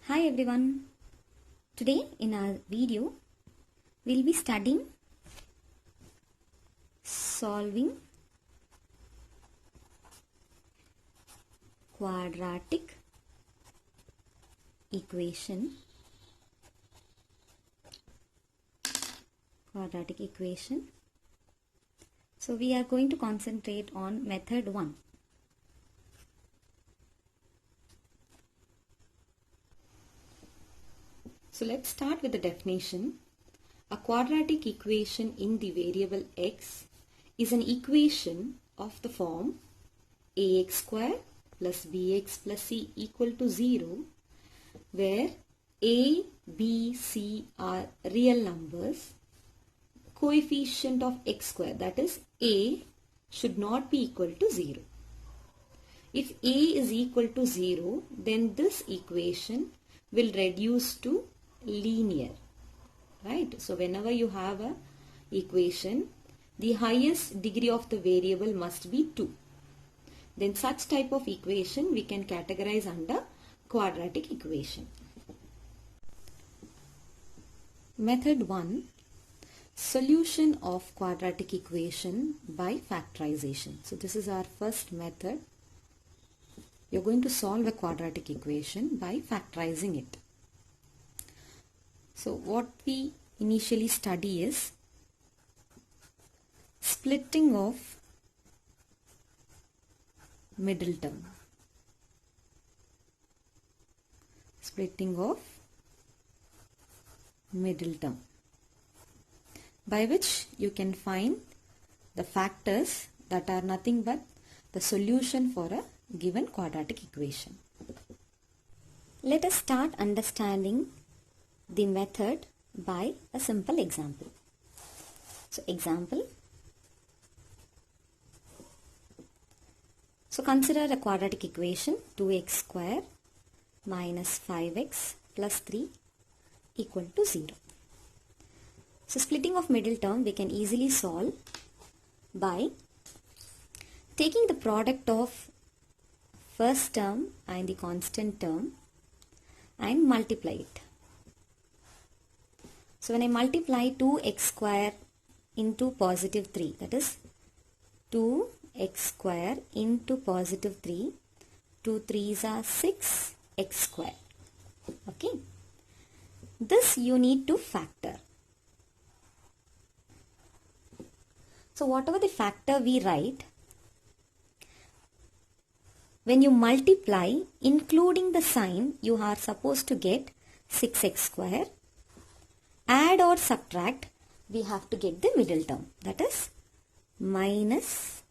Hi everyone. Today in our video we'll be studying solving quadratic equation So we are going to concentrate on method 1. So let's start with the definition. A quadratic equation in the variable x is an equation of the form ax square plus bx plus c equal to 0, where a, b, c are real numbers. Coefficient of x square, that is a, should not be equal to 0. If a is equal to 0, then this equation will reduce to linear, right? So whenever you have a equation, the highest degree of the variable must be 2. Then such type of equation we can categorize under quadratic equation. Method 1. Solution of quadratic equation by factorization. So this is our first method. You're going to solve a quadratic equation by factorizing it. So what we initially study is splitting of middle term. Splitting of middle term, by which you can find the factors that are nothing but the solution for a given quadratic equation. Let us start understanding the method by a simple example. So example. So consider a quadratic equation 2x square minus 5x plus 3 equal to 0. So splitting of middle term we can easily solve by taking the product of first term and the constant term and multiply it. So when I multiply 2x square into positive 3, that is 2x square into positive 3, 2 3s are 6x square. Okay. This you need to factor. So whatever the factor we write, when you multiply, including the sign, you are supposed to get 6x square. Add or subtract, we have to get the middle term, that is minus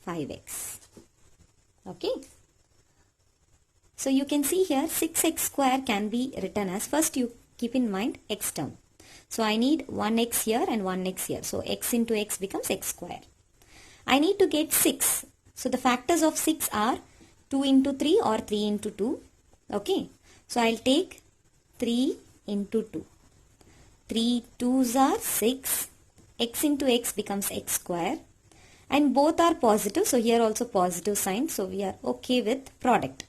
5x. Okay. So you can see here 6x square can be written as, first you keep in mind x term. So I need 1x here and 1x here. So x into x becomes x square. I need to get 6. So the factors of 6 are 2 into 3 or 3 into 2. Okay. So I'll take 3 into 2. 3 2s are 6. X into x becomes x square. And both are positive. So here also positive sign. So we are okay with product.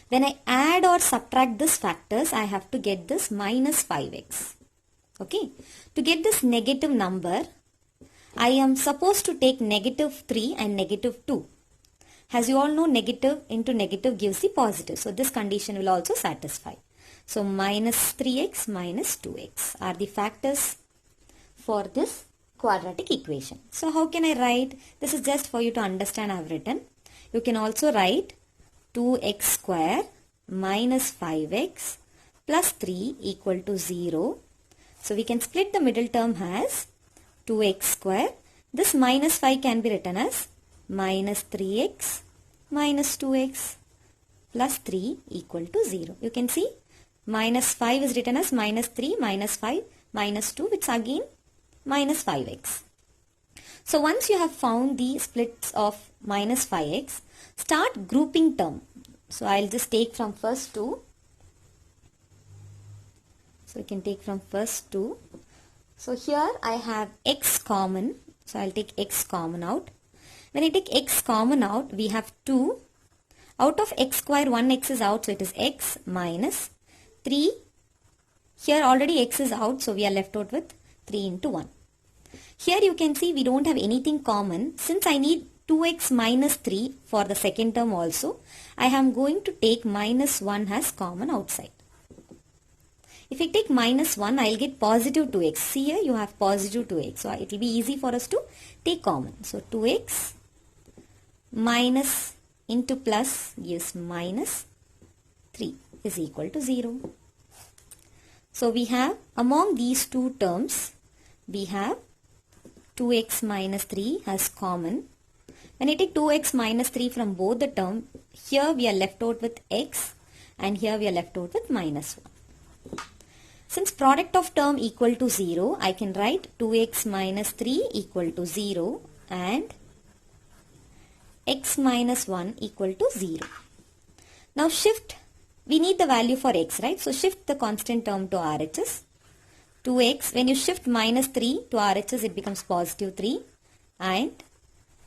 When I add or subtract this factors, I have to get this minus 5x. Okay. To get this negative number, I am supposed to take negative 3 and negative 2. As you all know, negative into negative gives the positive. So this condition will also satisfy. So minus 3x minus 2x are the factors for this quadratic equation. So how can I write? This is just for you to understand I have written. You can also write 2x square minus 5x plus 3 equal to 0. So we can split the middle term as 2x square. This minus 5 can be written as minus 3x minus 2x plus 3 equal to 0. You can see minus 5 is written as minus 3 minus 5 minus 2, which is again minus 5x. So once you have found the splits of minus 5x, start grouping term. So I'll just take from first two. So you can take from first two. So here I have x common. So I'll take x common out. When I take x common out, we have 2. Out of x square, 1x is out, so it is x minus 3. Here already x is out, so we are left out with 3 into 1. Here you can see we don't have anything common. Since I need 2x minus 3 for the second term also, I am going to take minus 1 as common outside. If I take minus 1, I will get positive 2x. See here you have positive 2x. So it will be easy for us to take common. So 2x minus into plus gives minus 3 is equal to 0. So we have among these two terms, we have 2x minus 3 as common. When I take 2x minus 3 from both the term, here we are left out with x and here we are left out with minus 1. Since product of term equal to 0, I can write 2x minus 3 equal to 0 and x minus 1 equal to 0. Now shift, we need the value for x, right? So shift the constant term to RHS. 2x, when you shift minus 3 to RHS, it becomes positive 3. And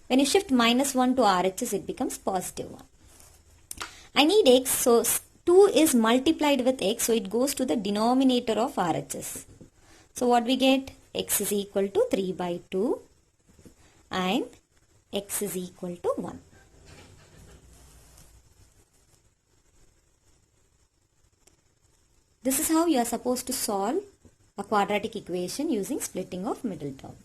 when you shift minus 1 to RHS, it becomes positive 1. I need x, so 2 is multiplied with x, so it goes to the denominator of RHS. So what we get? X is equal to 3 by 2 and x is equal to 1. This is how you are supposed to solve a quadratic equation using splitting of middle term.